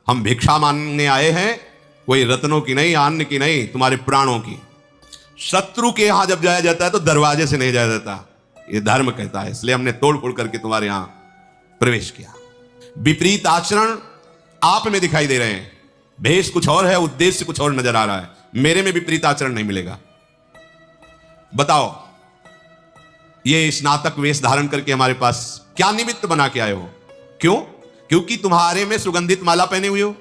हम भिक्षा मांगने आए हैं, कोई रत्नों की नहीं, अन्न की नहीं, तुम्हारे प्राणों की। शत्रु के यहां जब जाया जाता है तो दरवाजे से नहीं जाया जाता, ये धर्म कहता है, इसलिए हमने तोड़ फोड़ करके तुम्हारे यहां प्रवेश किया। विपरीत आचरण आप में दिखाई दे रहे हैं, भेष कुछ और है, उद्देश्य कुछ और नजर आ रहा है। मेरे में विपरीत आचरण नहीं मिलेगा। बताओ, ये स्नातक वेश धारण करके हमारे पास क्या निमित्त बना के आए हो? क्यों? क्योंकि तुम्हारे में सुगंधित माला पहने हुए हो,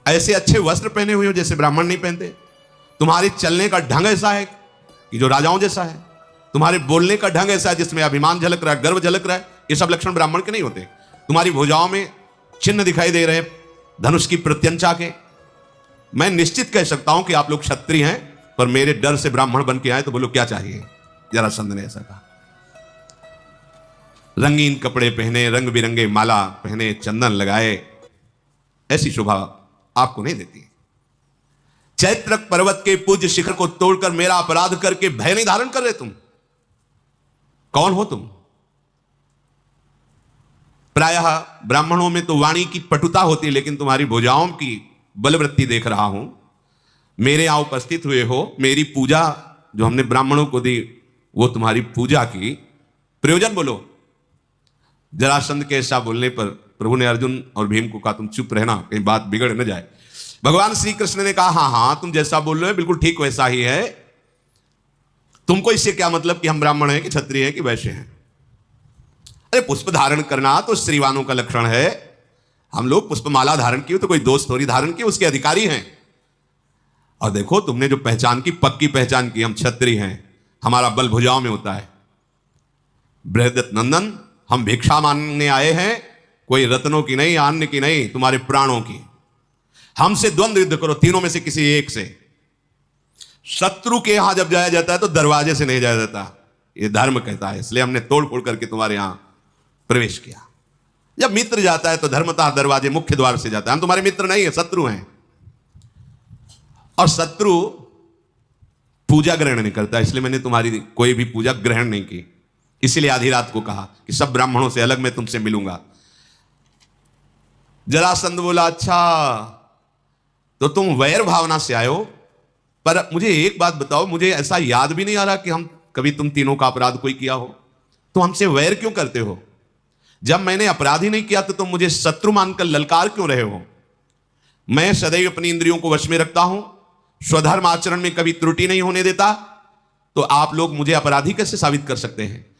ऐसे अच्छे वस्त्र पहने हुए हो जैसे ब्राह्मण नहीं पहनते, तुम्हारे चलने का ढंग ऐसा है कि जो राजाओं जैसा है, तुम्हारे बोलने का ढंग ऐसा है जिसमें अभिमान झलक रहा है, गर्व झलक रहा है। ये सब लक्षण ब्राह्मण के नहीं होते। तुम्हारी भुजाओं में चिन्ह दिखाई दे रहे हैं धनुष की प्रत्यंचा के। मैं निश्चित कह सकता हूं कि आप लोग क्षत्रिय हैं, पर मेरे डर से ब्राह्मण बन के आए तो बोलो क्या चाहिए? जरासंध ने ऐसा कहा। रंगीन कपड़े पहने, रंग बिरंगे माला पहने, चंदन लगाए, ऐसी शोभा आपको नहीं देती। चैत्रक पर्वत के पूज्य शिखर को तोड़कर मेरा अपराध करके भय नहीं धारण कर रहे तुम। कौन हो तुम? प्रायः ब्राह्मणों में तो वाणी की पटुता होती है, लेकिन तुम्हारी भुजाओं की बलवृत्ति देख रहा हूं। मेरे यहां उपस्थित हुए हो, मेरी पूजा जो हमने ब्राह्मणों को दी, वो तुम्हारी पूजा की प्रयोजन बोलो। जरासंध के ऐसा बोलने पर प्रभु ने अर्जुन और भीम को कहा, तुम चुप रहना, कहीं बात बिगड़ न जाए। भगवान श्री कृष्ण ने कहा, हां हां, तुम जैसा बोल रहे हो बिल्कुल ठीक वैसा ही है। तुमको इससे क्या मतलब कि हम ब्राह्मण हैं कि क्षत्रिय हैं कि वैश्य हैं? अरे पुष्प धारण करना तो श्रीवानों का लक्षण है। हम लोग पुष्पमाला धारण की तो कोई दोस्त थोड़ी धारण की, उसके अधिकारी हैं। और देखो, तुमने जो पहचान की, पक्की पहचान की, हम क्षत्रिय हैं, हमारा बल भुजाओं में होता है। बृहदत्त नंदन, हम भिक्षा मांगने आए हैं, कोई रत्नों की नहीं, अन्न की नहीं, तुम्हारे प्राणों की। हमसे द्वंद्व युद्ध करो, तीनों में से किसी एक से। शत्रु के यहां जब जाया जाता है तो दरवाजे से नहीं जाया जाता, ये धर्म कहता है, इसलिए हमने तोड़ फोड़ करके तुम्हारे यहां प्रवेश किया। जब मित्र जाता है तो धर्मतः दरवाजे मुख्य द्वार से जाता है। हम तुम्हारे मित्र नहीं है, शत्रु हैं। और शत्रु पूजा ग्रहण नहीं करता, इसलिए मैंने तुम्हारी कोई भी पूजा ग्रहण नहीं की। इसीलिए आधी रात को कहा कि सब ब्राह्मणों से अलग मैं तुमसे मिलूंगा। जरासंध बोला, अच्छा तो तुम वैर भावना से आए हो, पर मुझे एक बात बताओ, मुझे ऐसा याद भी नहीं आ रहा कि हम कभी तुम तीनों का अपराध कोई किया हो, तो हमसे वैर क्यों करते हो? जब मैंने अपराध ही नहीं किया तो तुम मुझे शत्रु मानकर ललकार क्यों रहे हो? मैं सदैव अपनी इंद्रियों को वश में रखता हूं, स्वधर्म आचरण में कभी त्रुटि नहीं होने देता, तो आप लोग मुझे अपराधी कैसे साबित कर सकते हैं?